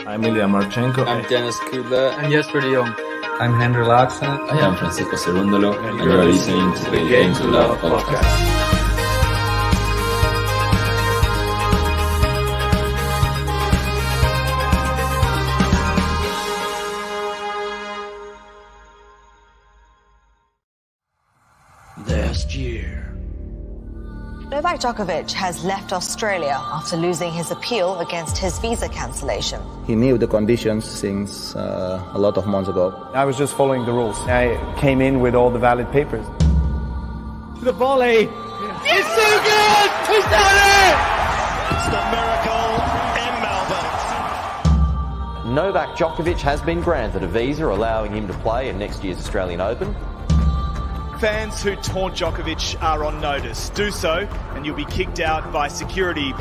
I'm Ilya Marchenko. I'm Dennis Kudla. I'm Jesper de Jong. I'm Henry Laaksen. I am Francisco Cerundolo, and you are listening to the Game to Love podcast. Last year, Novak Djokovic has left Australia after losing his appeal against his visa cancellation. He knew the conditions since a lot of months ago. I was just following the rules. I came in with all the valid papers. The volley! It's so good! He's done it! It's the miracle in Melbourne. Novak Djokovic has been granted a visa allowing him to play in next year's Australian Open. Fans who taunt Djokovic are on notice. Do so, and you'll be kicked out by security.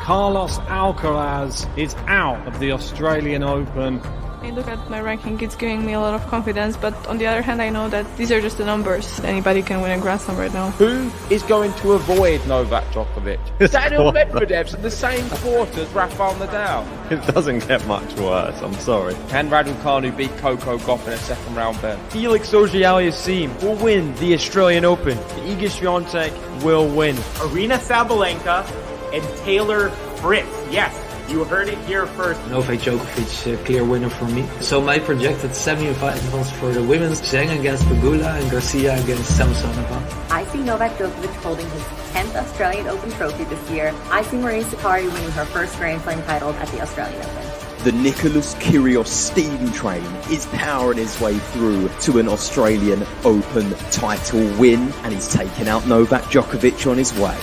Carlos Alcaraz is out of the Australian Open. I look at my ranking, it's giving me a lot of confidence, but on the other hand, I know that these are just the numbers. Anybody can win a Grand Slam right now. Who is going to avoid Novak Djokovic? Daniel Medvedev's in the same court as Rafael Nadal. It doesn't get much worse, I'm sorry. Can Raducanu beat Coco Gauff in a second round bet? Felix Auger-Aliassime will win the Australian Open. Iga Swiatek will win. Arina Sabalenka and Taylor Fritz. Yes. You heard it here first. Novak Djokovic, clear winner for me. So my projected semi-finals for the women's, Zheng against Pegula and Garcia against Samsonova. I see Novak Djokovic holding his 10th Australian Open trophy this year. I see Maria Sakkari winning her first Grand Slam title at the Australian Open. The Nicholas Kyrgios steam train is powering his way through to an Australian Open title win, and he's taken out Novak Djokovic on his way.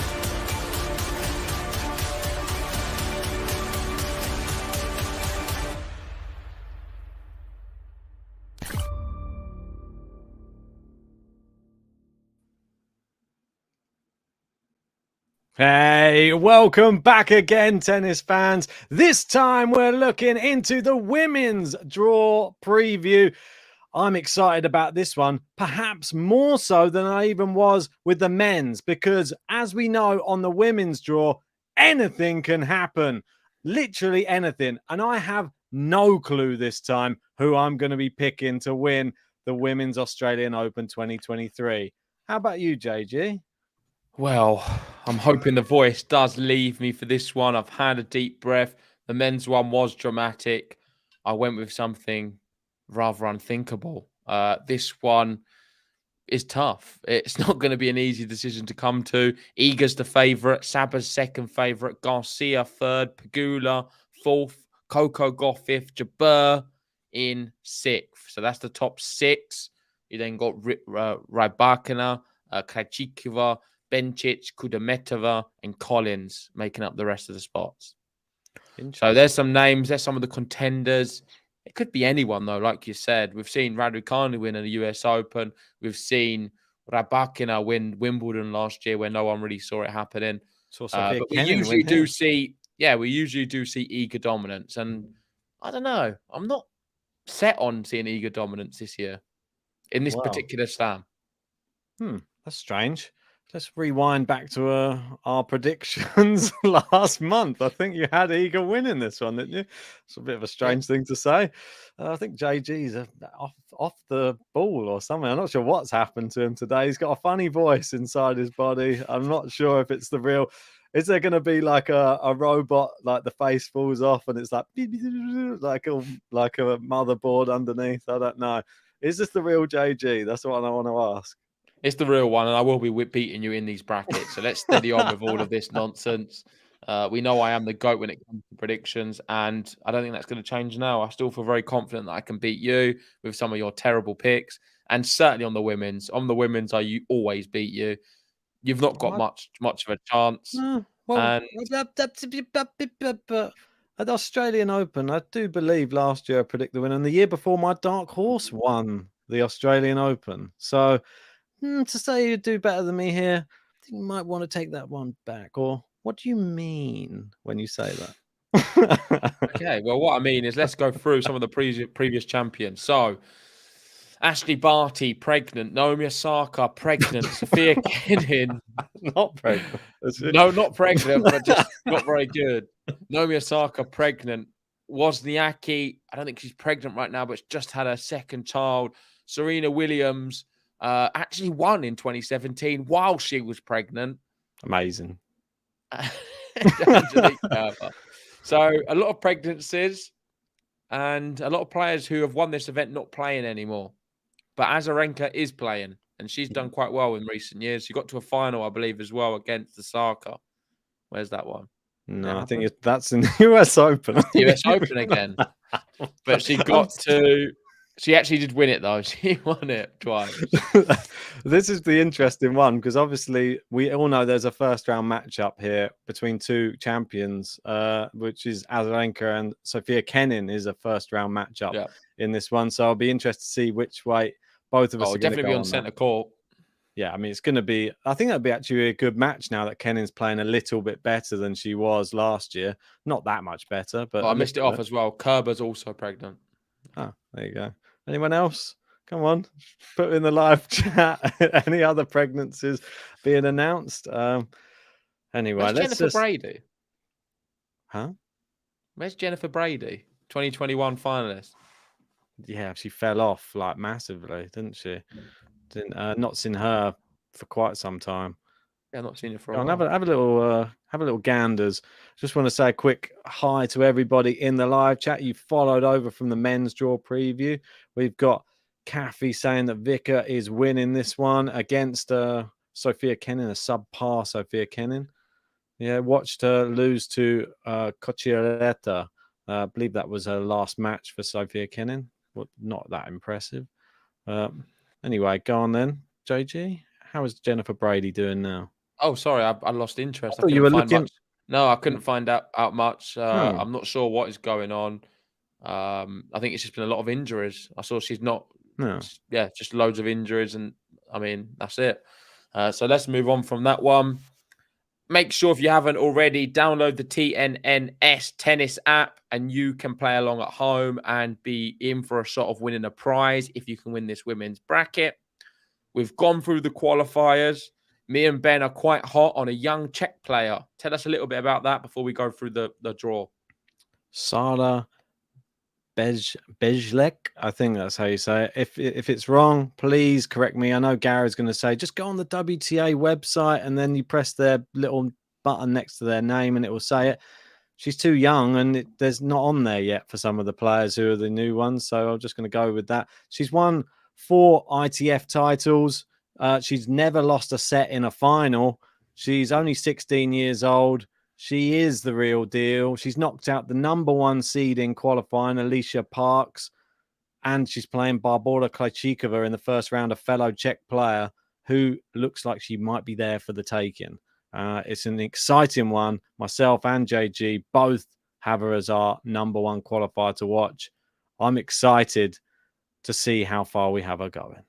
Hey, welcome back again, tennis fans. This time we're looking into the women's draw preview. I'm excited about this one, perhaps more so than I even was with the men's, because as we know on the women's draw, anything can happen, literally anything. And I have no clue this time who I'm going to be picking to win the Women's Australian Open 2023. How about you, JG? Well, I'm hoping the voice does leave me for this one. I've had a deep breath. The men's one was dramatic. I went with something rather unthinkable. This one is tough. It's not going to be an easy decision to come to. Iga's the favourite. Saba's second favourite. Garcia third. Pegula fourth. Coco Gauff fifth. Jabeur in sixth. So that's the top six. You then got Raducanu, Krejcikova, Bencic, Kudermetova, and Collins making up the rest of the spots. So there's some names. There's some of the contenders. It could be anyone, though, like you said. We've seen Raducanu win in the US Open. We've seen Raducanu win Wimbledon last year where no one really saw it happening. But we usually do see Iga dominance. And I don't know. I'm not set on seeing Iga dominance this year in this particular slam. That's strange. Let's rewind back to our predictions last month. I think you had Iga winning this one, didn't you? It's a bit of a strange thing to say. I think JG's off the ball or something. I'm not sure what's happened to him today. He's got a funny voice inside his body. I'm not sure if it's the real. Is there going to be like a robot, like the face falls off and it's like like a motherboard underneath? I don't know. Is this the real JG? That's what I want to ask. It's the real one, and I will be beating you in these brackets. So let's steady on with all of this nonsense. We know I am the GOAT when it comes to predictions, and I don't think that's going to change now. I still feel very confident that I can beat you with some of your terrible picks, and certainly on the women's. On the women's, I always beat you. You've not got much of a chance. At the Australian Open, I do believe last year I predicted the winner, and the year before my dark horse won the Australian Open. So to say you do better than me here, I think you might want to take that one back. Or what do you mean when you say that? Okay, well, what I mean is let's go through some of the previous champions. So, Ashley Barty, pregnant. Naomi Osaka, pregnant. Sophia Kenin, not pregnant. No, not pregnant, but just not very good. Naomi Osaka, pregnant. Wozniacki, I don't think she's pregnant right now, but she's just had her second child. Serena Williams actually won in 2017 while she was pregnant. Amazing. Angelique Kerber. So a lot of pregnancies and a lot of players who have won this event not playing anymore. But Azarenka is playing, and she's done quite well in recent years. She got to a final, I believe, as well against Osaka. Where's that one? No, I think that's in the US Open. US Open again. But she she actually did win it, though. She won it twice. This is the interesting one, because obviously we all know there's a first-round matchup here between two champions, which is Azarenka and Sofia Kenin is a first-round matchup in this one. So I'll be interested to see which way both of us are definitely be on centre court. Yeah, I mean, it's going to be... I think that'll be actually a good match now that Kenin's playing a little bit better than she was last year. Not that much better, but... I missed it off as well. Kerber's also pregnant. Oh, there you go. Anyone else? Come on, put it in the live chat. Any other pregnancies being announced? Anyway, Where's Jennifer Brady? Huh? Where's Jennifer Brady? 2021 finalist. Yeah, she fell off like massively, didn't she? Not seen her for quite some time. Yeah, not seen her for a while. Have a little ganders. Just want to say a quick hi to everybody in the live chat. You followed over from the men's draw preview. We've got Kathy saying that Vika is winning this one against Sofia Kenin, a subpar Sofia Kenin. Yeah, watched her lose to Cocciaretta. I believe that was her last match for Sofia Kenin. Well, not that impressive. Anyway, go on then, JG. How is Jennifer Brady doing now? Oh, sorry, I lost interest. I thought you were looking. Much. No, I couldn't find out much. I'm not sure what is going on. I think it's just been a lot of injuries. I saw she's not. No. Yeah, just loads of injuries, and I mean that's it. So let's move on from that one. Make sure if you haven't already, download the TNNS tennis app, and you can play along at home and be in for a shot of winning a prize if you can win this women's bracket. We've gone through the qualifiers. Me and Ben are quite hot on a young Czech player. Tell us a little bit about that before we go through the draw. Sara Bejlek, I think that's how you say it. If it's wrong, please correct me. I know Gary's going to say, just go on the WTA website and then you press their little button next to their name and it will say it. She's too young and there's not on there yet for some of the players who are the new ones. So I'm just going to go with that. She's won 4 ITF titles. She's never lost a set in a final. She's only 16 years old. She is the real deal. She's knocked out the #1 seed in qualifying, Alicia Parks, and she's playing Barbora Krejcikova in the first round, a fellow Czech player who looks like she might be there for the taking. It's an exciting one. Myself and JG both have her as our #1 qualifier to watch. I'm excited to see how far we have her going.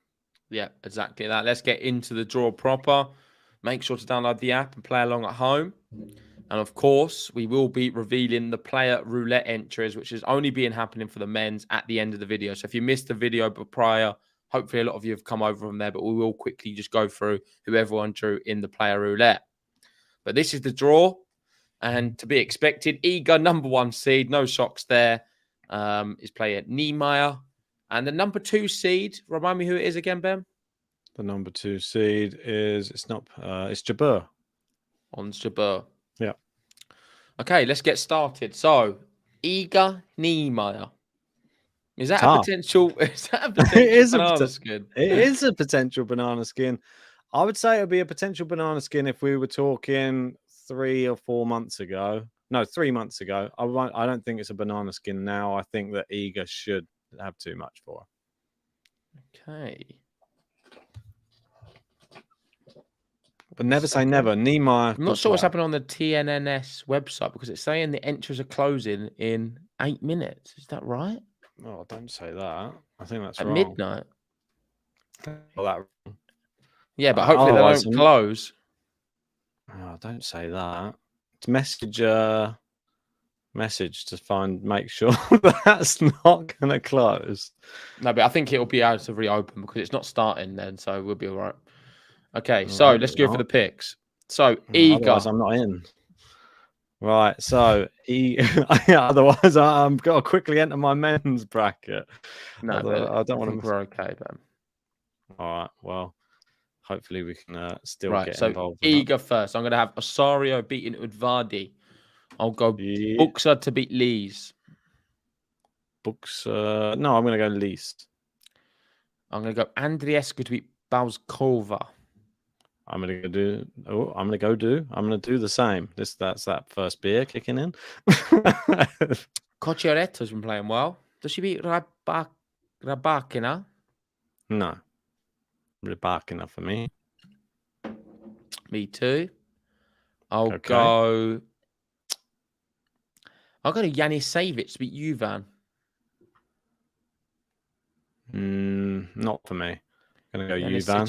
Yeah, exactly that. Let's get into the draw proper. Make sure to download the app and play along at home. And of course, we will be revealing the player roulette entries, which is only happening for the men's at the end of the video. So if you missed the video prior, hopefully a lot of you have come over from there, but we will quickly just go through who everyone drew in the player roulette. But this is the draw, and to be expected, Iga, #1 seed, no shocks there, is playing Niemeyer. And the #2 seed, remind me who it is again, Ben? The #2 seed is, it's Jabeur. On Jabeur. Yeah. Okay, let's get started. So, Iga Niemeyer. Is that a potential? Is that a potential banana skin? It is a potential banana skin. I would say it would be a potential banana skin if we were talking 3 or 4 months ago. No, 3 months ago. I don't think it's a banana skin now. I think that Iga should have too much for her. Okay. But never say never. Niemeyer. I'm not sure what's happening on the TNNS website because it's saying the entries are closing in 8 minutes. Is that right? Oh, don't say that. I think that's at wrong. Midnight. Well, yeah, but hopefully they don't close. Oh, don't say that. Message to make sure that's not going to close. No, but I think it'll be able to reopen because it's not starting then, so we'll be all right. Okay, so let's go for the picks. So, Iga. I'm not in. Right, so otherwise I'm got to quickly enter my men's bracket. No, Although but I don't I want to think miss. we're okay, Ben. All right, well, hopefully we can still Right, get so involved with that. Iga first. I'm going to have Osorio beating Udvardi. I'll go Yeah. Buxer to beat Lees. No, I'm going to go least. I'm going to go Andriescu to beat Bauskova. I'm going to do the same. That's that first beer kicking in. Cocciaretta's been playing well. Does she beat Rabakina? No. Really barking enough for me. Me too. I'll go to Yanis Savic to beat Juvan. Not for me. I'm going to go Yanis Juvan.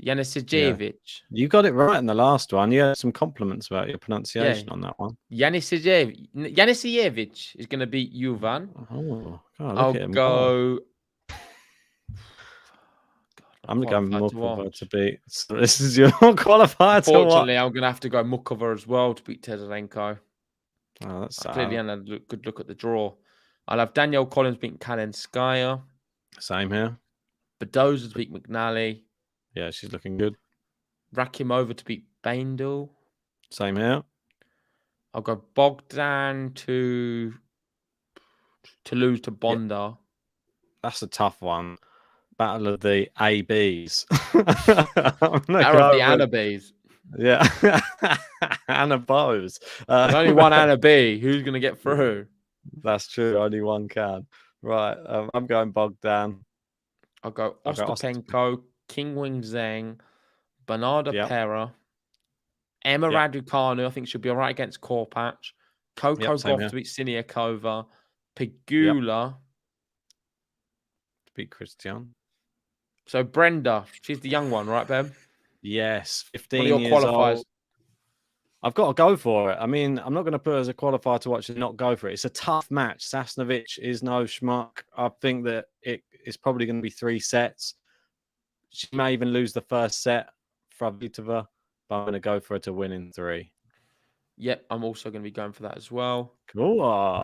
Sijevic. You got it right in the last one. You had some compliments about your pronunciation on that one. Yanis Sijevic is going to beat Juvan. Oh, God, I'll go. I'm going Mukova to beat. So this is your qualifier to watch. Unfortunately, I'm going to have to go Mukova as well to beat Tezarenko. Oh, that's sad. Clearly, and a good look at the draw. I'll have Danielle Collins beating Kalinskaya. Same here. Badoza to beat McNally. Yeah, she's looking good. Rakimova to beat Baindl. Same here. I'll go Bogdan to lose to Bonda. That's a tough one. Battle of the ABs. Battle of the Anna Bs. Yeah. Anna Bose. There's only one Anna B. Who's going to get through? That's true. Only one can. Right. I'm going Bogdan. I'll go Ostapenko, King Wing Zheng, Bernarda Pera, Emma Raducanu. I think she'll be all right against Korpatch. Coco Gauff to beat Siniakova. Pegula to beat Christian. So Brenda, she's the young one, right, Ben? Yes, 15 One of your years qualifiers. old. I've got to go for it. I mean, I'm not going to put her as a qualifier to watch and not go for it. It's a tough match. Sasnovich is no schmuck. I think that it's probably going to be 3 sets. She may even lose the first set, Fravitova, but I'm going to go for her to win in 3. Yep, I'm also going to be going for that as well. Go on.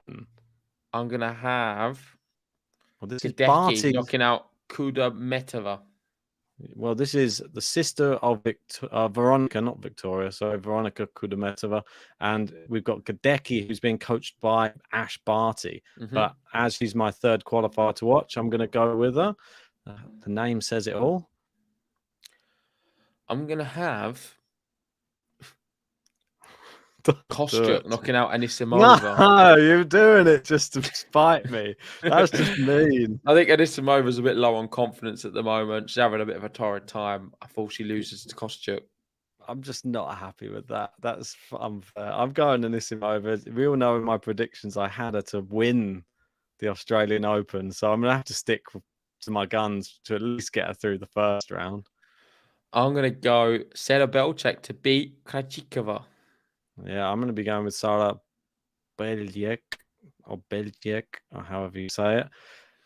I'm going to have Hideki knocking out Kudermetova. Well, this is the sister of Veronica, not Victoria, sorry, Veronica Kudermetova. And we've got Hideki, who's being coached by Ash Barty. Mm-hmm. But as she's my 3rd qualifier to watch, I'm going to go with her. The name says it all. I'm going to have Kostyuk knocking out Anisimova. No, you're doing it just to spite me. That's just mean. I think Anisimova's a bit low on confidence at the moment. She's having a bit of a torrid time. I thought she loses to Kostyuk. I'm just not happy with that. That's unfair. I'm going Anisimova. We all know in my predictions I had her to win the Australian Open, so I'm going to have to stick to my guns to at least get her through the first round. I'm going to go Sarah Belchek to beat Krajcikova. Yeah, I'm going to be going with Sarah Belchek, or however you say it,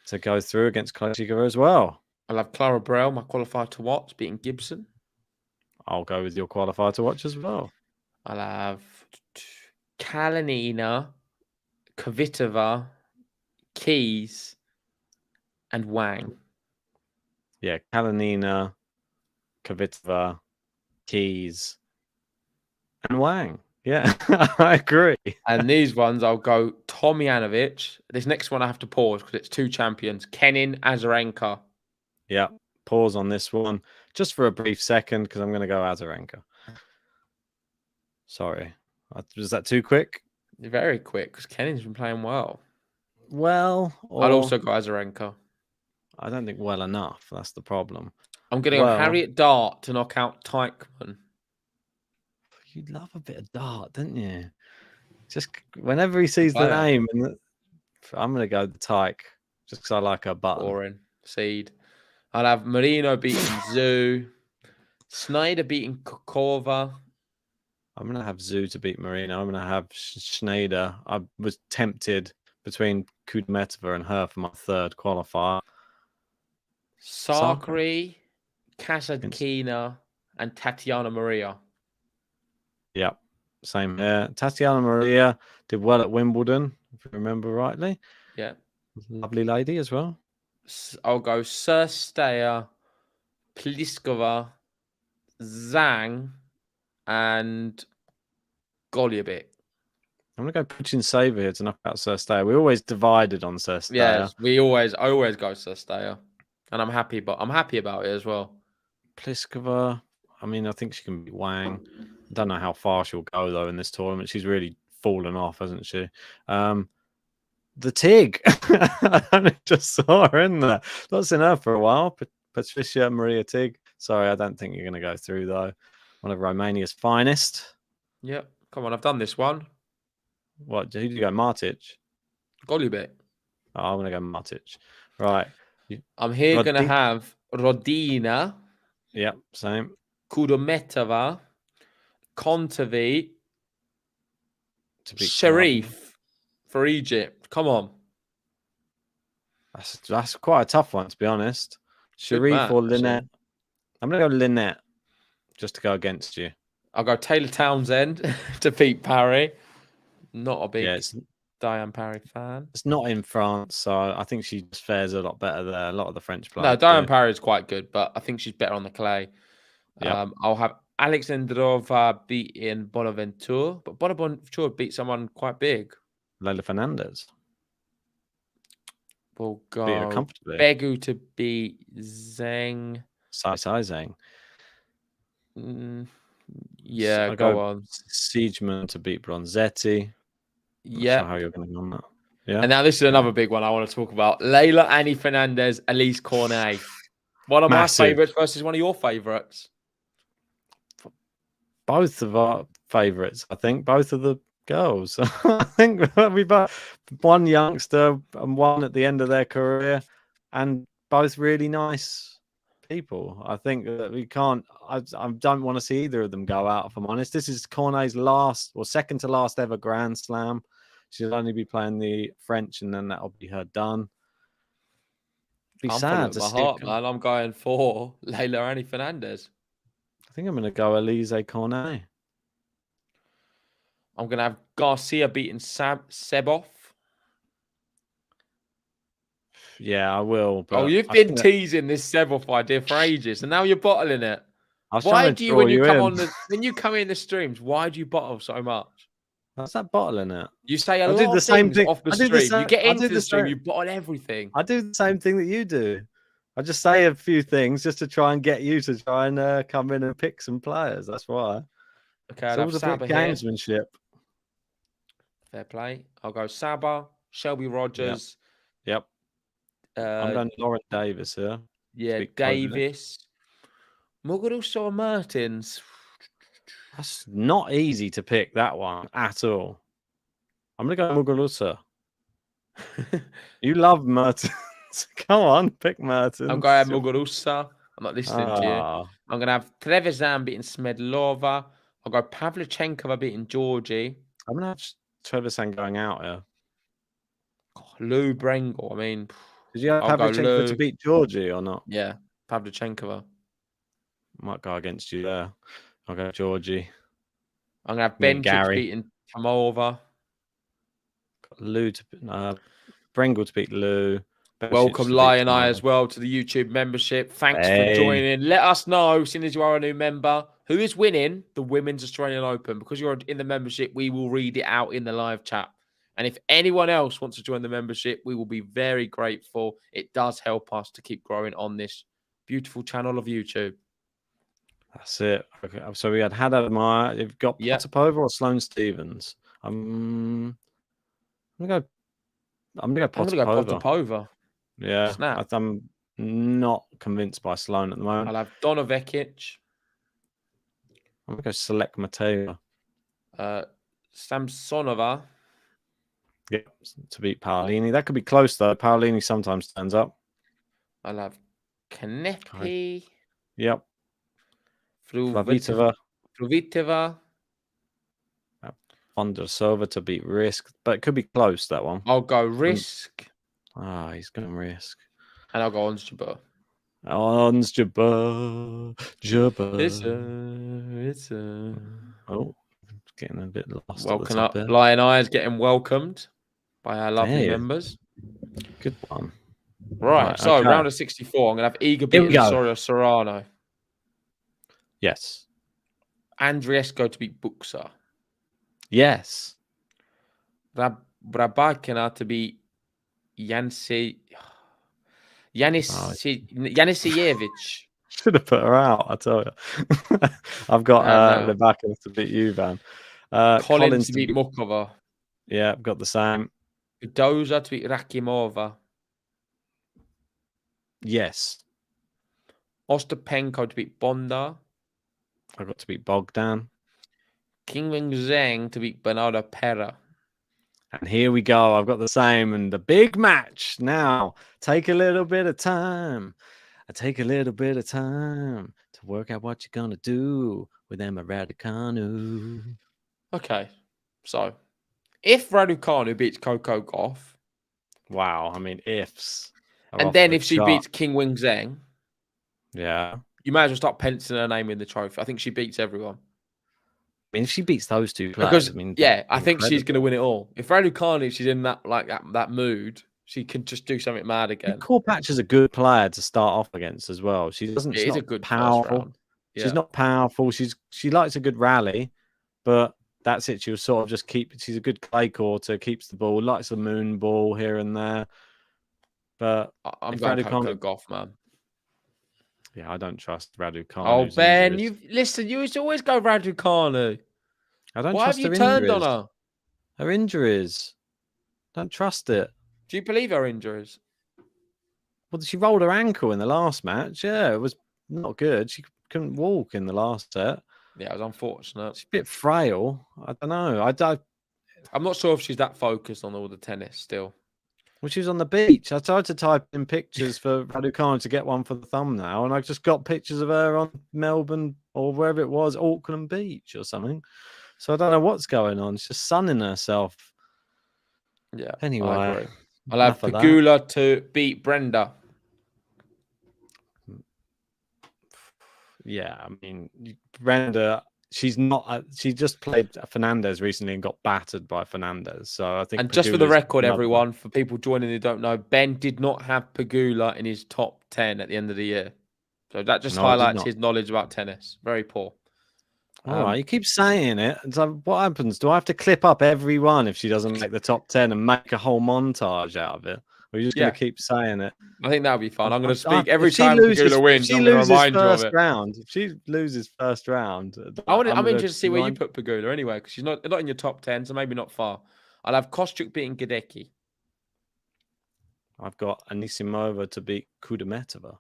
to go through against Krajcikova as well. I'll have Clara Burrell, my qualifier to watch, beating Gibson. I'll go with your qualifier to watch as well. I'll have Kalinina, Kvitova, Keys, and Wang. Yeah, Kalinina, Kvitova, Keys, and Wang. Yeah, I agree. And these ones, I'll go Tomjanovic. This next one I have to pause because it's 2 champions. Kenin, Azarenka. Yeah, pause on this one just for a brief second because I'm going to go Azarenka. Sorry. Was that too quick? Very quick because Kenin's been playing well. Well, I'll also go Azarenka. I don't think well enough. That's the problem. I'm going to go Harriet Dart to knock out Teichmann. You love a bit of dart, don't you? Just whenever he sees the name, I'm going to go the Tyke just because I like her button. Boring. Seed. I'll have Marino beating Zhu. Snyder beating Kokova. I'm going to have Zhu to beat Marino. I'm going to have Schneider. I was tempted between Kudermetova and her for my 3rd qualifier. Sakari, Kasatkina, and Tatiana Maria. Yeah. Same here. Tatiana Maria did well at Wimbledon, if you remember rightly. Yeah. Lovely lady as well. I'll go Surstaya, Pliskova, Zhang, and Golubic. I'm going to go Putin Saver here to knock out Surstaya. We always divided on Surstaya. Yes, I always go Surstaya. And I'm happy about it as well. Pliskova, I mean, I think she can beat Wang. I don't know how far she'll go, though, in this tournament. She's really fallen off, hasn't she? The Tig. I only just saw her in there. Not seen her for a while. Patricia Maria Tig. Sorry, I don't think you're going to go through, though. One of Romania's finest. Yep. Come on, I've done this one. What? Who did you go? Martic? Golubic. Oh, I'm going to go Martic. Right. I'm here going to have Rodina. Yep, same. Kudermetova, Kontaveit, Sharif for Egypt. Come on. That's quite a tough one, to be honest. Sharif or Lynette? I'm going to go Lynette, just to go against you. I'll go Taylor Townsend to beat Parry. Not a big Diane Parry fan. It's not in France, so I think she just fares a lot better there. A lot of the French players. No, Diane Parry is quite good, but I think she's better on the clay. Yep. I'll have Alexandrova beating Bonaventure, but Bonaventure beat someone quite big. Leila Fernandez. We'll go Begu to beat Zheng. Sai Zheng. Yeah, so go on. Siegemann to beat Bronzetti. Yeah. How you're going to go on that? Yeah. And now this is another big one I want to talk about. Leila Annie Fernandez, Elise Cornet. One of my favourites versus one of your favourites. Both of our favourites, I think. Both of the girls. I think we both one youngster and one at the end of their career, and both really nice people. I think that we can't. I don't want to see either of them go out. If I'm honest, this is Cornet's last or second to last ever Grand Slam. She'll only be playing the French, and then that'll be her done. Be sad to see. Heart, man. I'm going for Leila Annie Fernandez. I think I'm going to go Elise Cornet. I'm going to have Garcia beating Sebov. Yeah, I will. But you've been teasing this Sebov idea for ages, and now you're bottling it. Why do you, when you come in the streams, why do you bottle so much? How's that bottling it? You say a lot of things off the stream. You get into the stream, you bottle everything. I do the same thing that you do. I just say a few things just to try and get you to try and come in and pick some players. That's why. Okay, it's all a bit gamesmanship. Fair play. I'll go Saba, Shelby Rogers. Yep. I'm going Lauren Davis here. Yeah, Davis. Muguruza Martins. That's not easy to pick that one at all. I'm going to go Muguruza. You love Mertens. Come on, pick Mertens. I'm going to have Muguruza. I'm not listening to you. I'm going to have Trevisan beating Smedlova. I'll go Pavlyuchenkova beating Georgie. I'm going to have Trevisan going out here. Lou Brengel. I mean, did you have Pavlyuchenkova to beat Georgie or not? Yeah, Pavlyuchenkova. Might go against you there. I'll go Georgie. I'm going to have Bencic beating Tomova. Lou to Brengel to beat Lou. Welcome, Lion Eye, as well to the YouTube membership. Thanks for joining. Let us know, seeing as you are a new member, who is winning the Women's Australian Open. Because you're in the membership, we will read it out in the live chat. And if anyone else wants to join the membership, we will be very grateful. It does help us to keep growing on this beautiful channel of YouTube. That's it. Okay. So we had Haddad Meyer. You've got Potapova or Sloane Stephens. I'm gonna go Potapova. Yeah, I'm not convinced by Sloane at the moment. I'll have Donovekic. I'm gonna go select Mateva. Samsonova. Yeah, to beat Paolini. That could be close though. Paolini sometimes turns up. I'll have Kanepi. Yep. Flavitova. Vondrousova to beat Risk, but it could be close, that one. I'll go Risk. He's going Risk. And I'll go on Jabeur. Jabeur. It's a... Oh, getting a bit lost Welcome at the top up. there. Lion Eyes getting welcomed by our lovely There. members. Good one. Right, so okay. round of 64. I'm going to have Iga Here we beating go. Osorio Serrano. Yes. Andriesco to beat Buxa. Yes. Raducanu to beat Yanisijevich. Should have put her out, I tell you. I've got Rebecca to beat you, Van. Collins to beat Mukova. Yeah, I've got the same. Doza to beat Rakimova. Yes. Ostapenko to beat Bonda. I've got to beat Bogdan. Qinwen Zheng to beat Bernardo Pera. And here we go. I've got the same. And the big match now. Take a little bit of time. I take a little bit of time to work out what you're going to do with Emma Raducanu. Okay. So, if Raducanu beats Coco Gauff. Wow. I mean, ifs. And then if she beats Qinwen Zheng. Yeah. You might as well start penciling her name in the trophy. I think she beats everyone. I mean, if she beats those two players, I think she's going to win it all. If Raducanu, she's in that mood, she can just do something mad again. Korpatch is a good player to start off against as well. She doesn't. She's not a good powerful. Yeah. She's not powerful. She likes a good rally, but that's it. She'll sort of just keep. She's a good clay quarter. Keeps the ball. Likes the moon ball here and there. But I'm going Coco Gauff, man. Yeah, I don't trust Raducanu. Oh, Ben, you used to always go Raducanu. I don't Why trust have you her turned injuries. on her? Her injuries. Don't trust it. Do you believe her injuries? Well, she rolled her ankle in the last match. Yeah, it was not good. She couldn't walk in the last set. Yeah, it was unfortunate. She's a bit frail. I don't know. I'm not sure if she's that focused on all the tennis still. Well, she was on the beach. I tried to type in pictures for Raducanu to get one for the thumbnail, and I just got pictures of her on Melbourne or wherever it was, Auckland Beach or something. So I don't know what's going on. She's just sunning herself. Yeah. Anyway, I agree. I'll have Pegula to beat Brenda. Yeah, I mean, Brenda, she's not. She just played Fernandez recently and got battered by Fernandez. So I think. And just for the record, everyone, for people joining who don't know, Ben did not have Pegula in his top 10 at the end of the year. So that just highlights his knowledge about tennis. Very poor. All right, you keep saying it. So what happens? Do I have to clip up everyone if she doesn't make the top 10 and make a whole montage out of it? Or are you just going to keep saying it? I think that'll be fun. I'm going to speak every time Pegula wins. I'm going to remind you of it. If she loses first round, I'm interested to see where you put Pegula anyway, because she's not in your top 10, so maybe not far. I'll have Kostyuk beating Gadecki. I've got Anisimova to beat Kudermetova.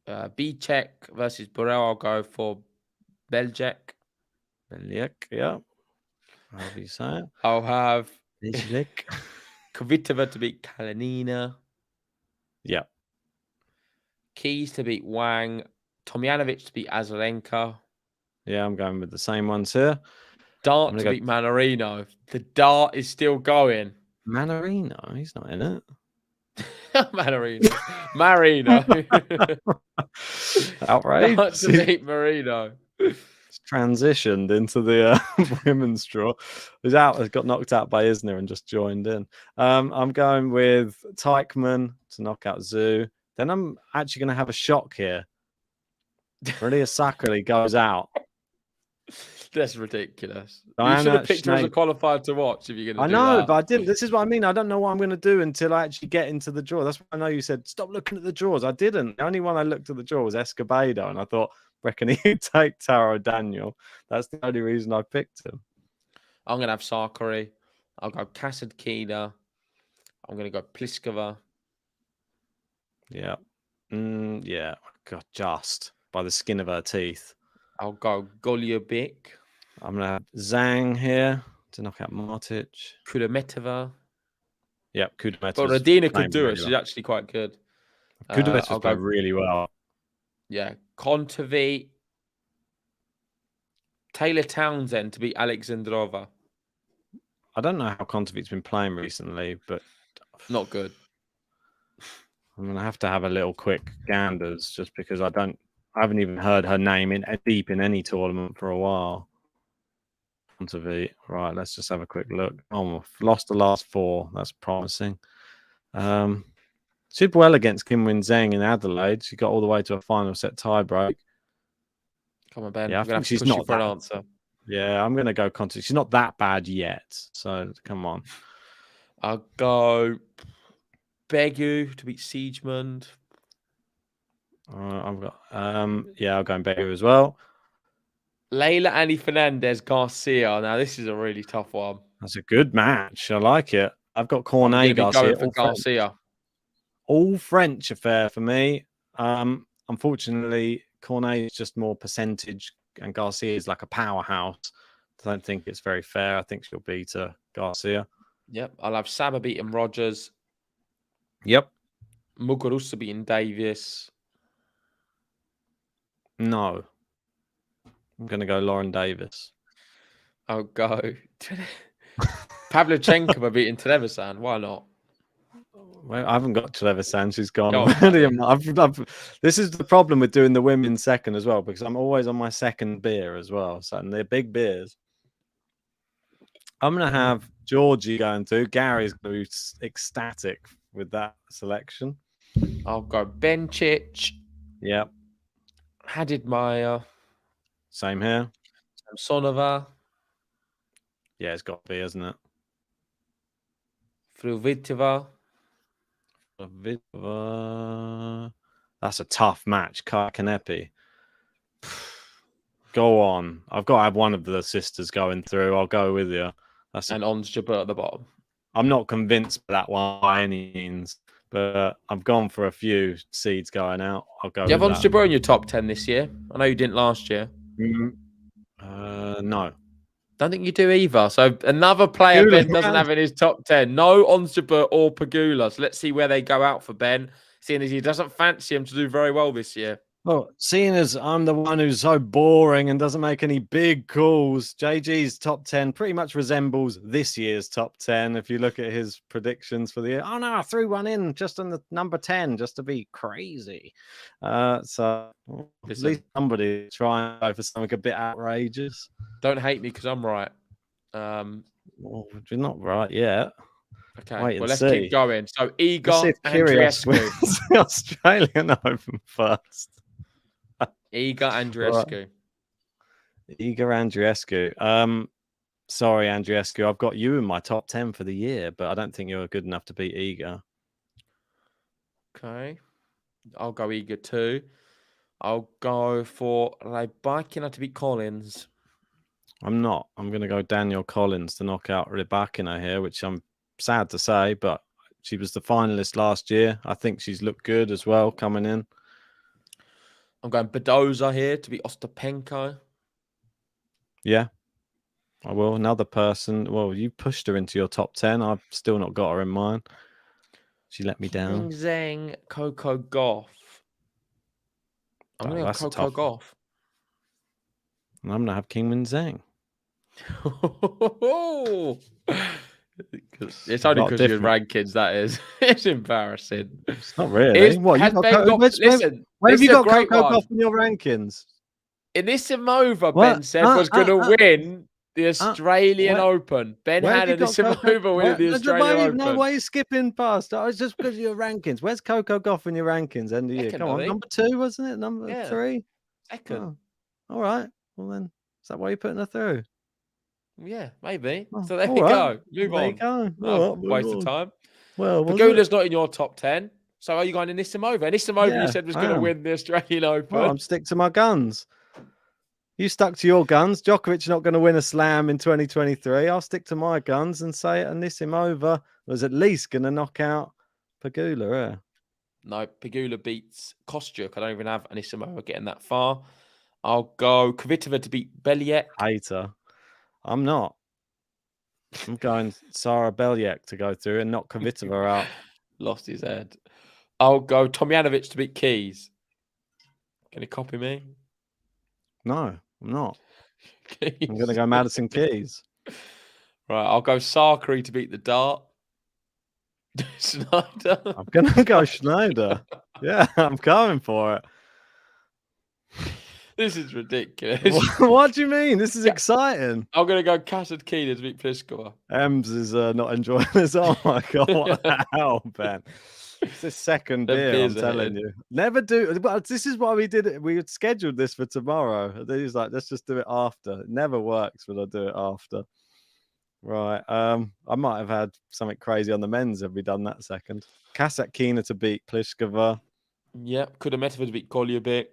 Bicek versus Burrell. I'll go for Beljek. Yeah. How do you say it? I'll have Beljek. Kvitova to beat Kalinina. Yeah. Keys to beat Wang. Tomjanovic to beat Azarenka. Yeah, I'm going with the same ones here. Dart to beat Manarino. The dart is still going. Manarino? He's not in it. Marino. Outrage. Dart to beat Marino. It's transitioned into the women's draw. He's out. Has got knocked out by Isner and just joined in. I'm going with Teichmann to knock out Zhu. Then I'm actually going to have a shock here. Maria Sakkari goes out. That's ridiculous. Diana you should have picked her as a qualifier to watch if you're going to do that. But I didn't. This is what I mean. I don't know what I'm going to do until I actually get into the draw. That's why I know you said, stop looking at the draws. I didn't. The only one I looked at the draw was Escobedo, and I thought, reckon he'd take Taro Daniel. That's the only reason I picked him. I'm going to have Sakkari. I'll go Kasatkina. I'm going to go Pliskova. Yeah. Yeah. God, just by the skin of her teeth. I'll go Golubic. I'm going to have Zhang here to knock out Martic. Kudermetova. Yep, Kudermetova. But Radina could do it. She's actually quite good. Kudermetova's played really well. Yeah. Kontaveit. Taylor Townsend to beat Alexandrova. I don't know how Kontaveit's been playing recently, but... Not good. I'm going to have a little quick ganders just because I haven't even heard her name deep in any tournament for a while. Montevideo. Right, let's just have a quick look. Oh, we've lost the last 4. That's promising. Super well against Kim Win Zheng in Adelaide. She got all the way to a final set tiebreak. Come on, Ben. Yeah, I I'm going think to have to she's push you not for an that. answer. Yeah, I'm going to go Conti. She's not that bad yet. So come on. I'll go Begu to beat Siegemund. I've got I'll go in Begu as well. Leila Annie Fernandez Garcia. Now this is a really tough one. That's a good match. I like it. I've got I'm Cornet going to be Garcia. going for Garcia. All French affair for me. Unfortunately, Cornet is just more percentage, and Garcia is like a powerhouse. I don't think it's very fair. I think she'll beat Garcia. Yep, I'll have Saba beating Rogers. Yep. Muguruza beating Davis. No. I'm going to go Lauren Davis. I'll go Pavlyuchenkova beating Trevisan. Why not? Well, I haven't got Trevisan. She's gone No. already. This is the problem with doing the women's second as well, because I'm always on my second beer as well. So and they're big beers. I'm going to have Georgie going to. Gary's going to be ecstatic with that selection. I'll go Bencic. Yep. Hadid Maya. Same here. Samsonova. Yeah, it's got to be, isn't it? Fruhvirtova. That's a tough match. Kai Kanepi. Go on. I've got to have one of the sisters going through. I'll go with you. And Ons Jabeur at the bottom. I'm not convinced by that one by any means, but I've gone for a few seeds going out. I'll go. Do you have with Ons that. Jabeur in your top 10 this year? I know you didn't last year. No. Don't think you do either. So another player Pegula, Ben doesn't have in his top 10. No Ons Jabeur or Pegula. So let's see where they go out for Ben, seeing as he doesn't fancy him to do very well this year. Well, seeing as I'm the one who's so boring and doesn't make any big calls, JG's top 10 pretty much resembles this year's top 10. If you look at his predictions for the year, oh no, I threw one in just on the number 10 just to be crazy. So at least somebody trying to go for something a bit outrageous. Don't hate me because I'm right. Well, you're not right yet. Okay, Wait well, let's see. keep going. So Iga Curious Andreescu. wins the Australian Open first. Iga Andreescu. Iga Andreescu. Sorry, Andreescu. I've got you in my top 10 for the year, but I don't think you're good enough to beat Iga. Okay. I'll go Iga too. I'll go for Rybakina to beat Collins. I'm not. I'm going to go Daniel Collins to knock out Rybakina here, which I'm sad to say, but she was the finalist last year. I think she's looked good as well coming in. I'm going Badoza here to beat Ostapenko. Yeah, I will. Another person. Well, you pushed her into your top 10. I've still not got her in mine. She let me down. Zheng, Coco Gauff. I'm going to have Coco Gauff. I'm going to have Kingman Zheng. It's only because of your rankings, that is. It's embarrassing. It's not really. What, you've got where have you got Coco Gauff in your rankings? Anisimova, Ben said, was going to win the Australian Open. Ben had Anisimova winning the Australian Open. No way skipping past. It's just because of your rankings. Where's Coco Gauff in your rankings? End of year. Come on, number 2, wasn't it? Number 3? Second. Oh. All right. Well, then, is that why you're putting her through? Yeah, maybe. So there you go. Move on. There you go. Waste of time. Well, Pegula's not in your top 10. So are you going to Anisimova? Anisimova, you said, was going to win the Australian Open. Well, I'm stick to my guns. You stuck to your guns. Djokovic not going to win a slam in 2023. I'll stick to my guns and say Anisimova was at least going to knock out Pegula. Yeah. No, Pegula beats Kostyuk. I don't even have Anisimova getting that far. I'll go Kvitova to beat Belyek. Hater. I'm not. I'm going Sarah Belyek to go through and knock Kvitova out. Lost his head. I'll go Tomjanovic to beat Keys. Can you copy me? No, I'm not. I'm going to go Madison Keys. Right, I'll go Sakari to beat the Dart. Schneider. I'm going to go Schneider. Yeah, I'm going for it. This is ridiculous. What do you mean? This is exciting. I'm going to go Kasatkina to beat Pliskova. Ems is not enjoying this. Oh my god, what the hell, Ben? It's the second beer, I'm telling you. Never do. Well, this is why we did it. We had scheduled this for tomorrow. He's like, let's just do it after. It never works when I do it after. Right. I might have had something crazy on the men's. Have we done that second? Kasatkina to beat Pliskova. Yep. Kudermetova to beat Golubic.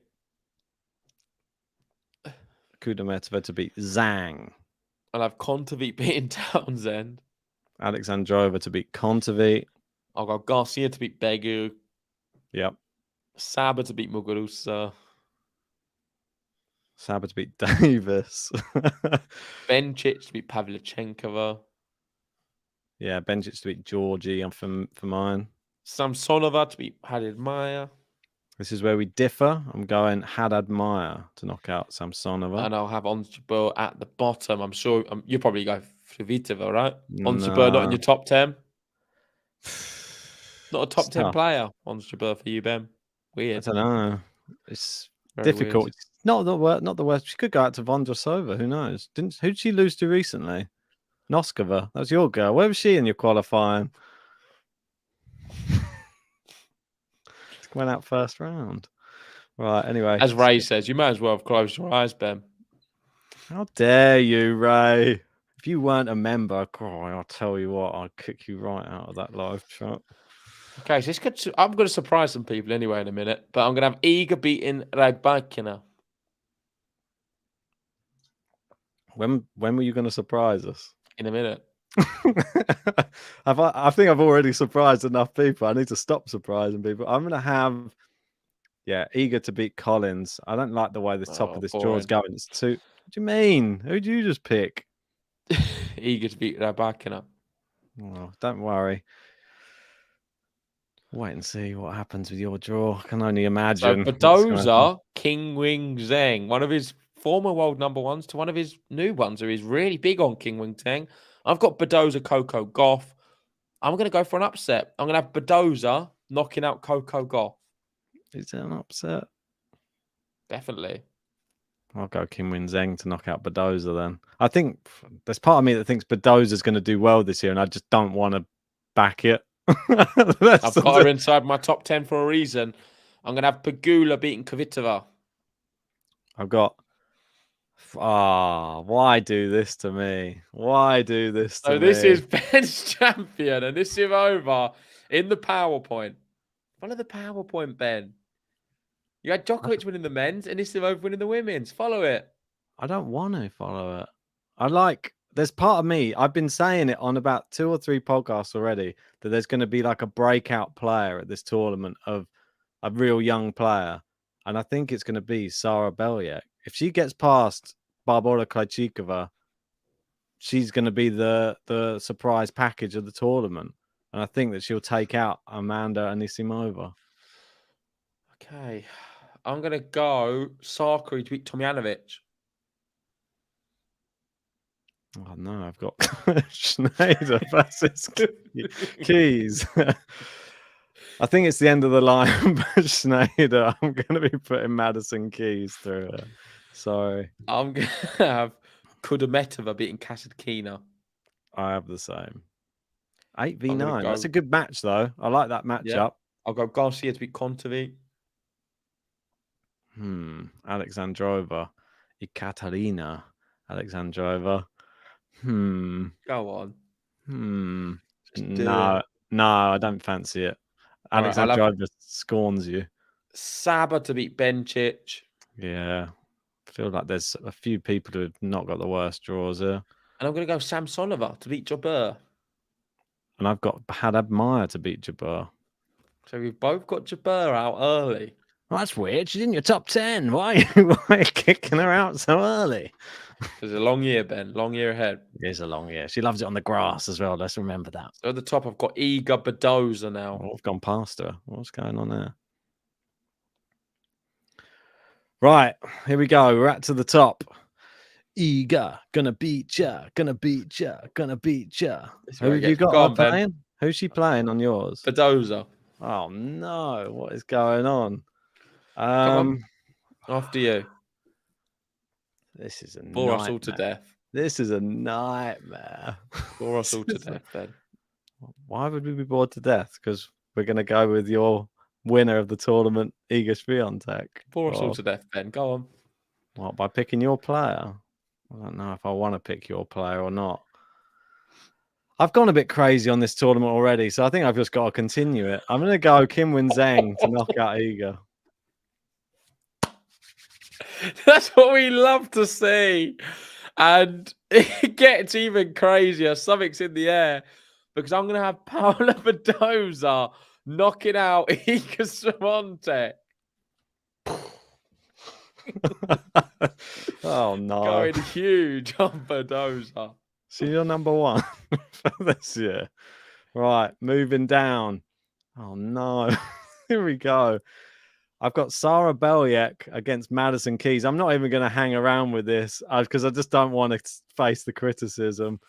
Kudermetova to beat Zhang. I'll have Kontaveit beating Townsend. Alexandrova to beat Kontaveit. I'll go Garcia to beat Begu. Yep. Saber to beat Muguruza. Saber to beat Davis. Bencic to beat Pavlyuchenkova. Yeah, Bencic to beat Georgie for mine. Samsonova to beat Haddad Maya. This is where we differ. I'm going Haddad Maya to knock out Samsonova. And I'll have Ons Jabeur at the bottom. I'm sure you probably go Kvitova, right? Ons Jabeur not in your top 10. Not a top 10 player, Ons Jabeur for you, Ben. Weird. I don't know. It's Very difficult. weird. It's not the worst. She could go out to Vondrasova. Who knows? Who did she lose to recently? Noskova. That was your girl. Where was she in your qualifying? Went out first round. Right, anyway. As Ray says, you might as well have closed your eyes, Ben. How dare you, Ray? If you weren't a member, I'll tell you what, I'll kick you right out of that live chat. Okay, so I'm going to surprise some people anyway in a minute, but I'm going to have Iga beating Raducanu. When were you going to surprise us? In a minute. I think I've already surprised enough people. I need to stop surprising people. I'm going to have, Iga to beat Collins. I don't like the way the top of this draw is going. It's too. What do you mean? Who do you just pick? Iga to beat Raducanu. Oh, don't worry. Wait and see what happens with your draw. I can only imagine. So Badoza, King Wing Zheng, one of his former world number ones to one of his new ones who is really big on King Wing Zheng. I've got Badoza, Coco Gauff. I'm going to go for an upset. I'm going to have Badoza knocking out Coco Gauff. Is it an upset? Definitely. I'll go Kim Win Zheng to knock out Badoza then. I think there's part of me that thinks Badoza's going to do well this year, and I just don't want to back it. I've got her inside my top 10 for a reason. I'm going to have Pegula beating Kvitova. I've got... why do this to me? Why do this to me? So this is Ben's champion, and this is over in the PowerPoint. Follow the PowerPoint, Ben. You had Djokovic winning the men's, and this is over winning the women's. Follow it. I don't want to follow it. There's part of me, I've been saying it on about 2 or 3 podcasts already, that there's going to be like a breakout player at this tournament of a real young player. And I think it's going to be Sara Belyak. If she gets past Barbora Krejcikova, she's going to be the surprise package of the tournament. And I think that she'll take out Amanda Anisimova. Okay. I'm going to go Sakari to beat Tomjanovic. Oh, no, I've got Schneider versus Keys. I think it's the end of the line, but Schneider, I'm going to be putting Madison Keys through her. Sorry. I'm going to have Kudermetova beating Kasatkina. I have the same. 8v9. That's a good match, though. I like that matchup. Yeah. I'll go Garcia to beat Kontaveit. Alexandrova. Ekaterina Alexandrova. Go on. No, I don't fancy it. Alexandrova scorns you. Saber to beat Bencic. Yeah. I feel like there's a few people who have not got the worst draws here. And I'm going to go Samsonova to beat Jabeur. And I've got Haddad Maya to beat Jabeur. So we've both got Jabeur out early. Well, that's weird. She's in your top 10. Why are you kicking her out so early? It's a long year, Ben. Long year ahead. It is a long year. She loves it on the grass as well. Let's remember that. So at the top, I've got Iga Badoza now. Oh, I've gone past her. What's going on there? Right. Here we go. We're at to the top. Iga. Gonna beat ya. Gonna beat ya. Gonna beat ya. Who have you got playing? Who's she playing on yours? Badoza. Oh, no. What is going on? Come on. After you. This is a Bore nightmare. us all to death. This is a nightmare. Bore us all to death, then. Why would we be bored to death? Because we're going to go with your winner of the tournament, Iga Swiatek. Bore us all to death, Ben. Go on. What, by picking your player? I don't know if I want to pick your player or not. I've gone a bit crazy on this tournament already, so I think I've just got to continue it. I'm going to go Qinwen Zheng to knock out Iga. That's what we love to see. And it gets even crazier. Something's in the air because I'm going to have Paula Badoza knocking out Iga Swiatek. Oh, no. Going huge on Badoza. So you're number one for this year. Right, moving down. Oh, no. Here we go. I've got Sarah Belyek against Madison Keys. I'm not even going to hang around with this because I just don't want to face the criticism.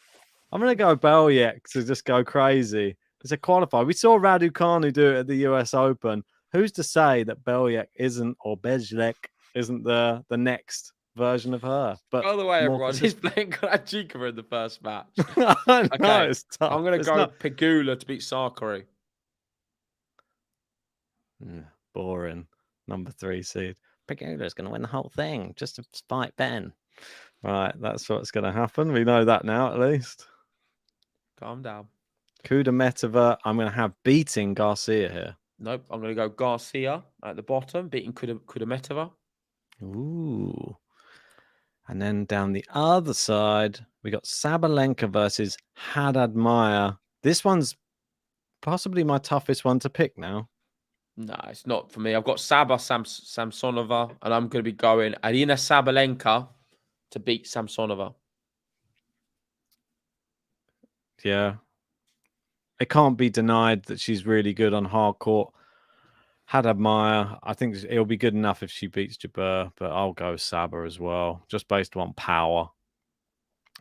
I'm going to go Belyek to just go crazy. It's a qualifier. We saw Raducanu do it at the US Open. Who's to say that Belyek isn't, or Belyek isn't the next version of her? But by the way, everyone, he's playing Krajicova in the first match. Okay, it's tough. I'm going to go Pegula to beat Sakari. Boring. Number 3 seed. Pegula's going to win the whole thing just to spite Ben. Right, that's what's going to happen. We know that now, at least. Calm down. Kudermetova, I'm going to have beating Garcia here. Nope, I'm going to go Garcia at the bottom, beating Kudermetova. Ooh. And then down the other side, we got Sabalenka versus Haddad Maia. This one's possibly my toughest one to pick now. No, it's not for me. I've got Samsonova, and I'm going to be going Arina Sabalenka to beat Samsonova. Yeah. It can't be denied that she's really good on hard court. Haddad Maia, I think it'll be good enough if she beats Jabeur, but I'll go Saba as well, just based on power.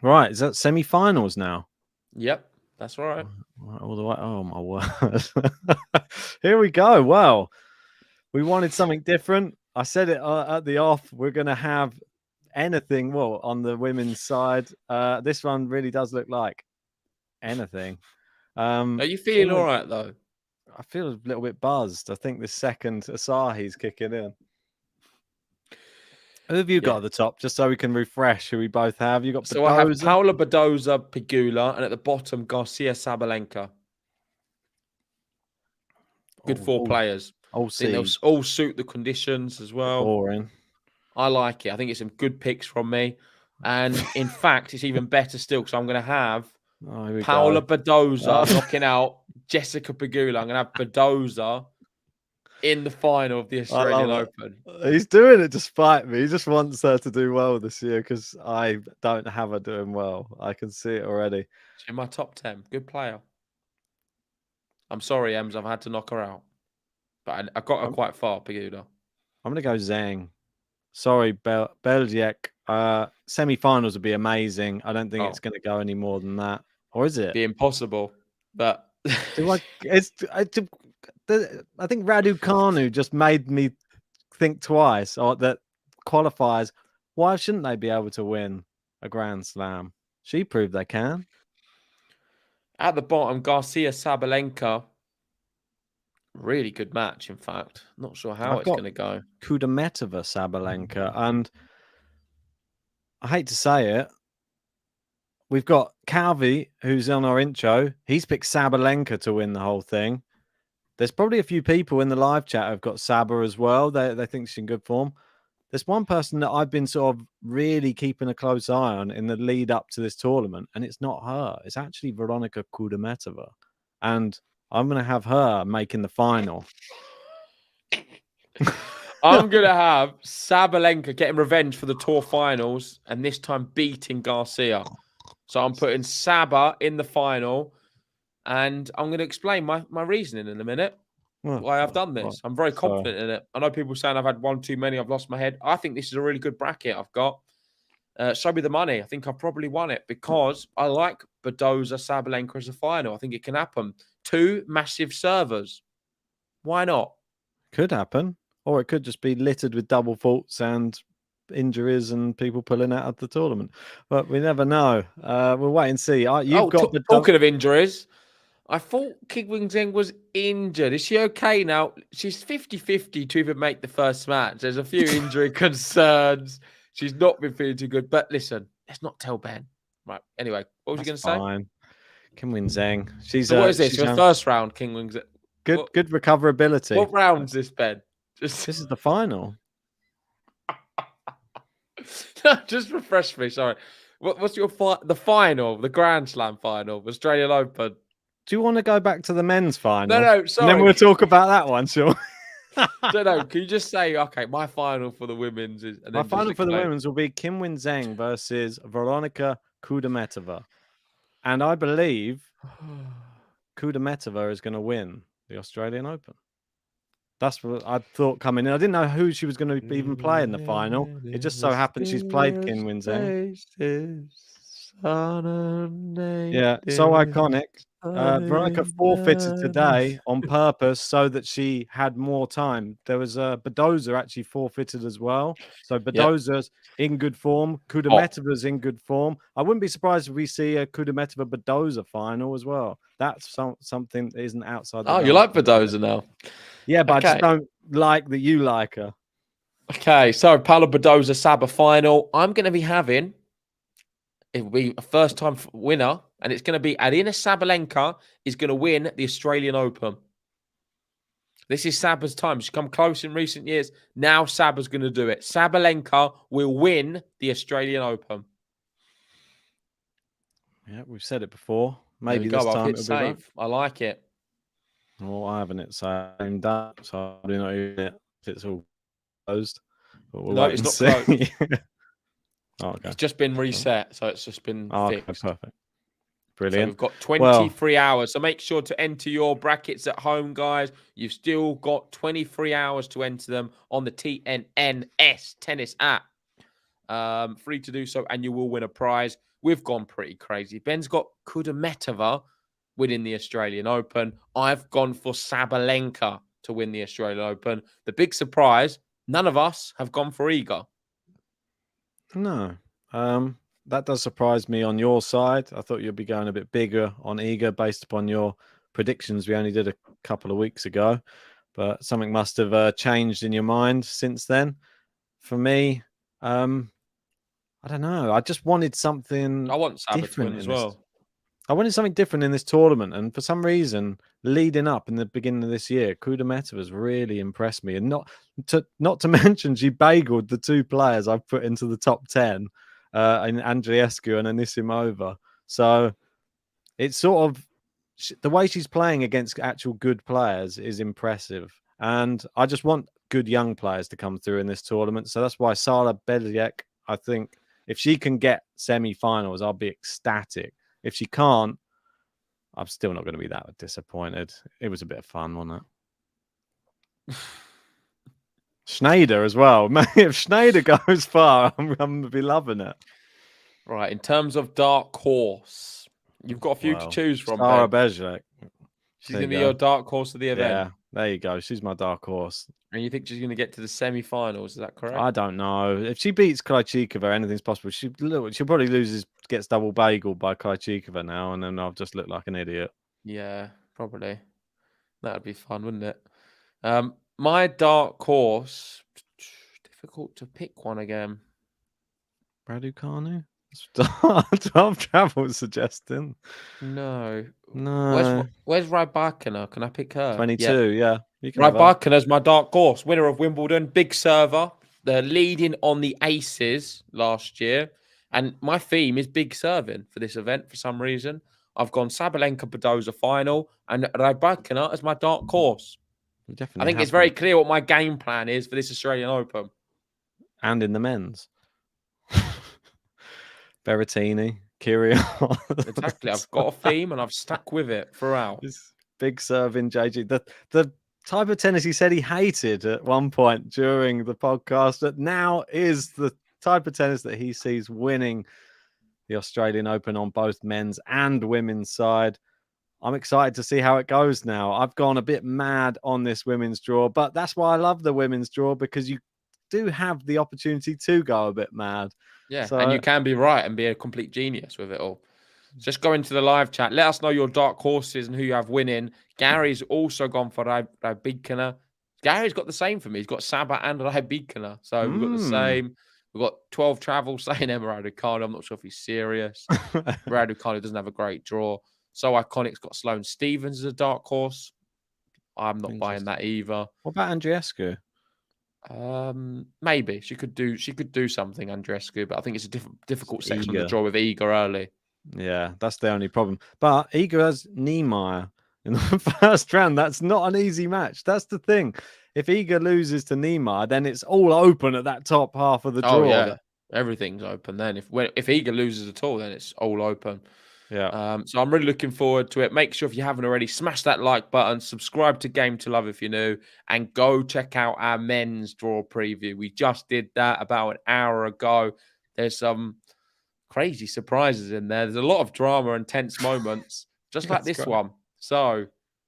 Right, is that semi-finals now? Yep, that's right. All the way. Oh, my word. Here we go. Well, we wanted something different. I said it at the off. We're going to have anything, well, on the women's side. This one really does look like anything. Are you feeling all right, though? I feel a little bit buzzed. I think the second Asahi's kicking in. Who have you got at the top, just so we can refresh who we both have? You got Badoza? So I have Paula Badoza, Pegula, and at the bottom, Garcia Sabalenka. Good four players. I think they'll all suit the conditions as well. Boring. I like it. I think it's some good picks from me. And in fact, it's even better still because I'm going to have Paula Badoza knocking out Jessica Pegula. I'm going to have Badoza in the final of the Australian Open. He's doing it to spite me. He just wants her to do well this year because I don't have her doing well. I can see it already. She's in my top 10. Good player. I'm sorry, Ems. I've had to knock her out. But I got her quite far, Pegula. I'm going to go Zhang. Sorry, Belyek. Semi-finals would be amazing. I don't think it's going to go any more than that. Or is it? Be impossible. But I think Raducanu just made me think twice, or that qualifiers. Why shouldn't they be able to win a Grand Slam? She proved they can. At the bottom, Garcia Sabalenka. Really good match, in fact. Not sure how it's going to go. Kudermetova Sabalenka. And I hate to say it, we've got Calvi, who's on our intro. He's picked Sabalenka to win the whole thing. There's probably a few people in the live chat who've got Saba as well. They think she's in good form. There's one person that I've been sort of really keeping a close eye on in the lead up to this tournament, and it's not her. It's actually Veronika Kudermetova. And I'm going to have her making the final. I'm going to have Sabalenka getting revenge for the tour finals and this time beating Garcia. So I'm putting Saba in the final and I'm going to explain my reasoning in a minute. Why I've done this. I'm very confident in it. I know people saying I've had one too many. I've lost my head. I think this is a really good bracket I've got. Show me the money. I think I've probably won it because I like Badoza Sabalenka as a final. I think it can happen. 2 massive servers. Why not? Could happen. Or it could just be littered with double faults and injuries and people pulling out of the tournament. But we never know. We'll wait and see. You've got talking of injuries, I thought Qinwen Zheng was injured. Is she okay now? She's 50-50 to even make the first match. There's a few injury concerns. She's not been feeling too good. But listen, let's not tell Ben. Right. Anyway, what was you going to say? Fine. Qinwen Zheng. She's so what is this? Your first round, Qinwen Zheng. Good recoverability. What round's this, Ben? This is the final. Just refresh me. Sorry. What's your the final, the Grand Slam final, Australian Open? Do you want to go back to the men's final? No, sorry. And then we'll talk about that one, sure. No. Can you just say, okay, my final for the women's is... My final for the women's will be Qinwen Zheng versus Veronika Kudermetova. And I believe Kudermetova is going to win the Australian Open. That's what I thought coming in. I didn't know who she was going to even play in the final. It just so happened she's played Qinwen Zheng. Yeah, so iconic. Veronica forfeited today on purpose so that she had more time. There was Badoza actually forfeited as well. So Badoza's in good form. Kudermetova's in good form. I wouldn't be surprised if we see a Kudermetova Badoza final as well. That's something that isn't outside. Oh, you like Badoza now? Yeah, but I just don't like that you like her. Okay, so Paula Badoza Saba final. I'm going to be having... It will be a first-time winner, and it's going to be Aryna Sabalenka is going to win the Australian Open. This is Saba's time. She's come close in recent years. Now Saba's going to do it. Sabalenka will win the Australian Open. Yeah, we've said it before. Maybe this time it'll be right. I like it. Well, I haven't it saved up, so I do not even it if it's all closed. But we'll wait and see. Closed. Oh, okay. It's just been reset, so it's just been fixed. Okay, perfect. Brilliant. So we've got 23 hours. So make sure to enter your brackets at home, guys. You've still got 23 hours to enter them on the TNNS tennis app. Free to do so, and you will win a prize. We've gone pretty crazy. Ben's got Kudermetova winning the Australian Open. I've gone for Sabalenka to win the Australian Open. The big surprise, none of us have gone for Iga. No, that does surprise me on your side. I thought you'd be going a bit bigger on Iga based upon your predictions we only did a couple of weeks ago, but something must have changed in your mind since then. For me, I don't know. I just wanted something. I want Saba to win as well. I wanted something different in this tournament, and for some reason, leading up in the beginning of this year, Kudermetova has really impressed me. And not to mention, she bageled the two players I've put into the top 10, in Andreescu and Anisimova. So it's sort of the way she's playing against actual good players is impressive, and I just want good young players to come through in this tournament. So that's why Sara Beliek, I think, if she can get semi-finals, I'll be ecstatic. If she can't, I'm still not going to be that disappointed. It was a bit of fun, wasn't it? Schneider as well. If Schneider goes far, I'm going to be loving it. Right. In terms of dark horse, you've got a few to choose from. Sara Beliek. She's going to be your dark horse of the event. Yeah, there you go. She's my dark horse. And you think she's going to get to the semi-finals? Is that correct? I don't know. If she beats Krejcikova, anything's possible. She'll probably gets double bagel by Krejcikova now, and then I'll just look like an idiot. Yeah, probably. That would be fun, wouldn't it? My dark horse, difficult to pick one again. Raducanu? Twelve travel suggesting. No. Where's Raducanu? Can I pick her? 22, yeah. Raducanu's my dark horse, winner of Wimbledon, big server. They're leading on the aces last year. And my theme is big serving for this event for some reason. I've gone Sabalenka Badoza final and Raducanu as my dark horse. I think it's very clear what my game plan is for this Australian Open. And in the men's. Berrettini, Kyrgios. Exactly. I've got a theme and I've stuck with it throughout. It's big serving JG. The type of tennis he said he hated at one point during the podcast that now is the type of tennis that he sees winning the Australian Open on both men's and women's side. I'm excited to see how it goes now. I've gone a bit mad on this women's draw, but that's why I love the women's draw, because you do have the opportunity to go a bit mad. Yeah, So, and you can be right and be a complete genius with it all. Just go into the live chat. Let us know your dark horses and who you have winning. Gary's also gone for Raducanu. Gary's got the same for me. He's got Saba and Raducanu. So we've got the same. We've got 12 travels saying Raducanu. I'm not sure if he's serious. Raducanu doesn't have a great draw. So Iconic's got Sloane Stephens as a dark horse. I'm not buying that either. What about Andreescu? Maybe she could do something, Andreescu, but I think it's a difficult section of the draw with Iga early. Yeah, that's the only problem. But Iga has Niemeyer in the first round. That's not an easy match. That's the thing. If Iga loses to Niemeyer, then it's all open at that top half of the draw. Oh yeah, everything's open then. If Iga loses at all, then it's all open. Yeah. So I'm really looking forward to it. Make sure if you haven't already, smash that like button, subscribe to Game to Love if you're new, and go check out our men's draw preview. We just did that about an hour ago. There's some crazy surprises in there. There's a lot of drama and tense moments, just like this one. So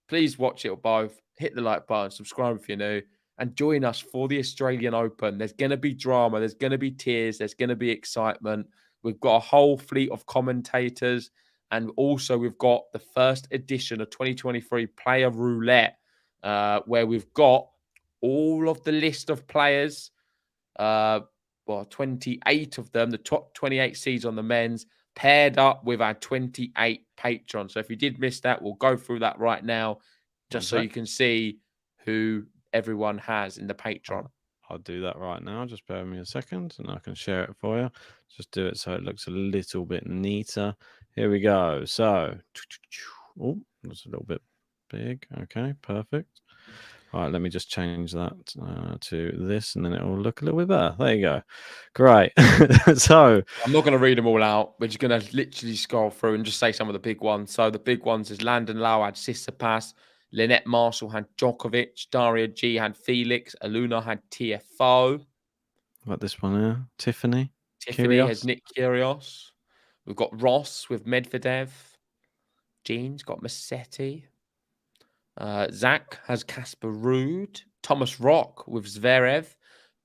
please watch it both. Hit the like button, subscribe if you're new, and join us for the Australian Open. There's going to be drama. There's going to be tears. There's going to be excitement. We've got a whole fleet of commentators. And also, we've got the first edition of 2023 Player Roulette, where we've got all of the list of players, 28 of them, the top 28 seeds on the men's, paired up with our 28 patrons. So if you did miss that, we'll go through that right now, just so you can see who everyone has in the patron. I'll do that right now. Just bear with me a second and I can share it for you. Just do it so it looks a little bit neater. Here we go. So, oh, that's a little bit big. Okay, perfect. All right, let me just change that to this, and then it will look a little bit better. There you go. Great. So, I'm not going to read them all out. We're just going to literally scroll through and just say some of the big ones. So the big ones is Landon Lau had Tsitsipas, Lynette Marshall had Djokovic, Daria G had Felix, Aluna had TFO. What this one here? Tiffany Kyrgios has Nick Kyrgios. We've got Ross with Medvedev. Jean's got Musetti. Zach has Casper Ruud. Thomas Rock with Zverev.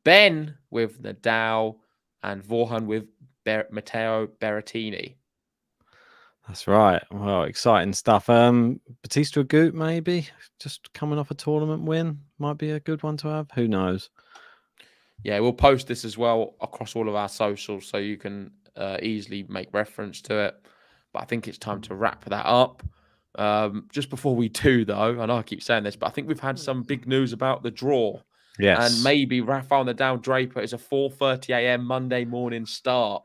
Ben with Nadal. And Vorhan with Matteo Berrettini. That's right. Well, exciting stuff. Batista Agut, maybe just coming off a tournament win, might be a good one to have. Who knows? Yeah, we'll post this as well across all of our socials, so you can easily make reference to it. But I think it's time to wrap that up. Just before we do, though, I know I keep saying this, but I think we've had some big news about the draw. Yes. And maybe Rafael Nadal Draper is a 4:30 a.m. Monday morning start.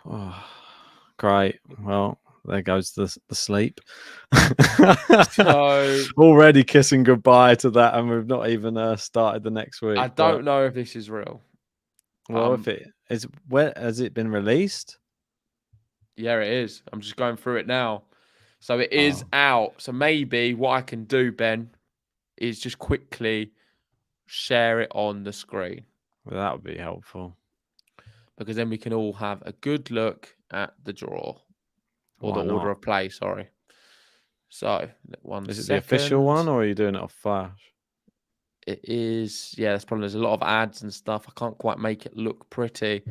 Oh, great. Well, there goes the sleep. So already kissing goodbye to that, and we've not even started the next week. I don't know if this is real. Well, if it is, where has it been released? Yeah, it is. I'm just going through it now. So it is out. So maybe what I can do, Ben, is just quickly share it on the screen. Well, that would be helpful. Because then we can all have a good look at the draw. Or Why the order not? of play, sorry. So, Is it the official one, or are you doing it off Flash? It is, yeah, that's probably, there's a lot of ads and stuff. I can't quite make it look pretty.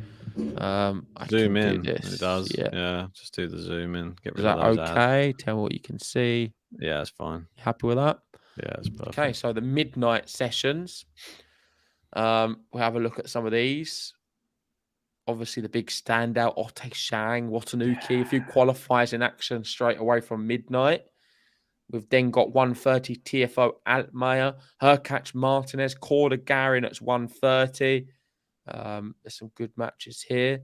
I Zoom can in. do this. It does. Yeah. Yeah, just do the zoom in. Get Is rid of that those okay? ads. Tell me what you can see. Yeah, it's fine. Happy with that? Yeah, it's perfect. Okay, so the midnight sessions. We'll have a look at some of these. Obviously, the big standout, Ote Shang, Watanuki, a few qualifiers in action straight away from midnight. We've then got 1:30 TFO Altmaier, Hurkacz Martinez, Korda Garin at 1:30. There's some good matches here.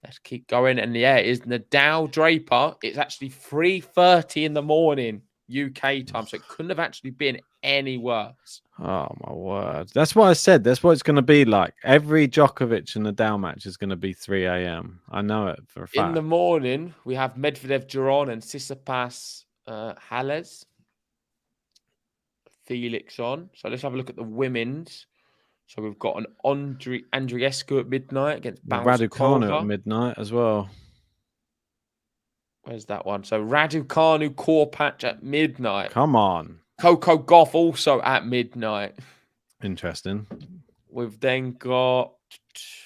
Let's keep going. And yeah, it is Nadal Draper. It's actually 3:30 in the morning UK time, so it couldn't have actually been any worse. Oh my word! That's what I said. That's what it's going to be like. Every Djokovic and Nadal match is going to be 3 a.m. I know it for a fact. In the morning, we have Medvedev Giron and Tsitsipas Halles. Felix on. So let's have a look at the women's. So we've got an Andreescu at midnight against Raducanu at midnight as well. Where's that one? So Raducanu Korpatch at midnight. Come on. Coco Gauff also at midnight. Interesting. We've then got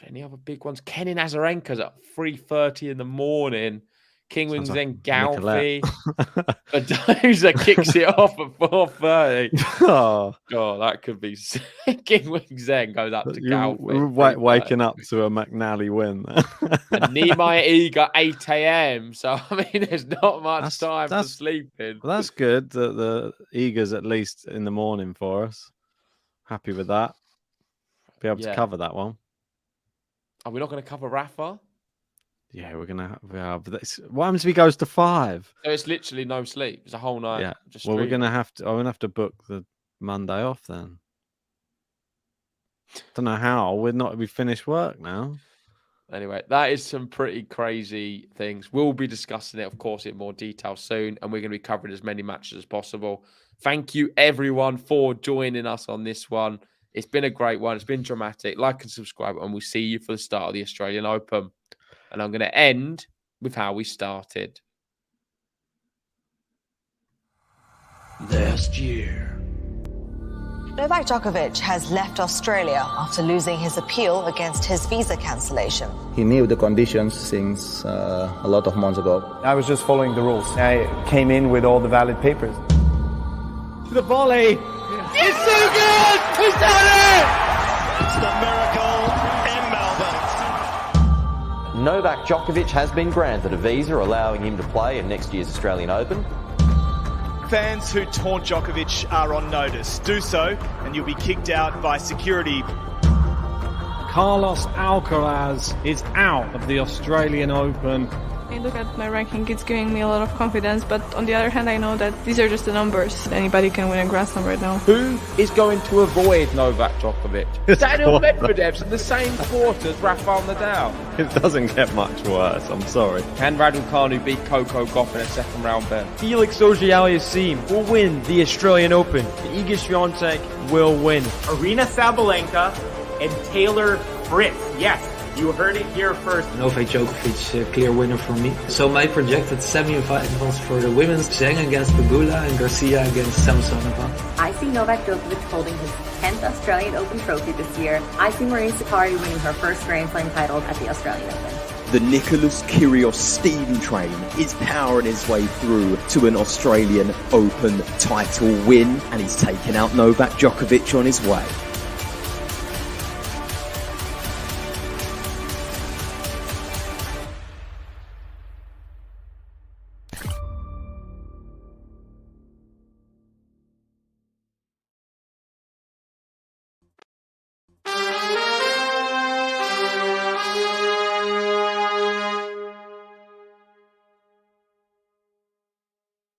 any other big ones. Kenin Azarenka's at 3:30 in the morning. King Wing Zheng Gaofi. Badoza kicks it off at 4:30. Oh, God, that could be sick. King Wing Zheng goes up to Gaofi. Waking up to a McNally win. And Niemai Iga 8 a.m. So, I mean, there's not much time for sleeping. Well, that's good that the Iga's at least in the morning for us. Happy with that. Be able to cover that one. Are we not going to cover Rafa? Yeah, we're gonna have. What happens if he goes to 5? So it's literally no sleep. It's a whole night. Yeah. Just Well, we're streaming. gonna have to. I'm gonna have to book the Monday off then. Don't know how. We finished work now. Anyway, that is some pretty crazy things. We'll be discussing it, of course, in more detail soon, and we're going to be covering as many matches as possible. Thank you, everyone, for joining us on this one. It's been a great one. It's been dramatic. Like and subscribe, and we'll see you for the start of the Australian Open. And I'm going to end with how we started. Last year, Novak Djokovic has left Australia after losing his appeal against his visa cancellation. He knew the conditions since a lot of months ago. I was just following the rules. I came in with all the valid papers. The volley! It's so good! He's done it! It's the miracle in Melbourne. Novak Djokovic has been granted a visa allowing him to play in next year's Australian Open. Fans who taunt Djokovic are on notice. Do so, and you'll be kicked out by security. Carlos Alcaraz is out of the Australian Open. I look at my ranking, it's giving me a lot of confidence, but on the other hand, I know that these are just the numbers. Anybody can win a Grand Slam right now. Who is going to avoid Novak Djokovic? Daniel Medvedev's in the same quarter as Rafael Nadal. It doesn't get much worse, I'm sorry. Can Raducanu beat Coco Gauff in a second round bet? Felix Auger-Aliassime will win the Australian Open. Iga Swiatek will win. Arina Sabalenka and Taylor Fritz. Yes, you heard it here first. Novak Djokovic, clear winner for me. So my projected semi-finals for the women's, Zheng against Pegula and Garcia against Samsonova. I see Novak Djokovic holding his 10th Australian Open trophy this year. I see Maria Sakkari winning her first Grand Slam title at the Australian Open. The Nicholas Kyrgios steam train is powering his way through to an Australian Open title win, and he's taken out Novak Djokovic on his way.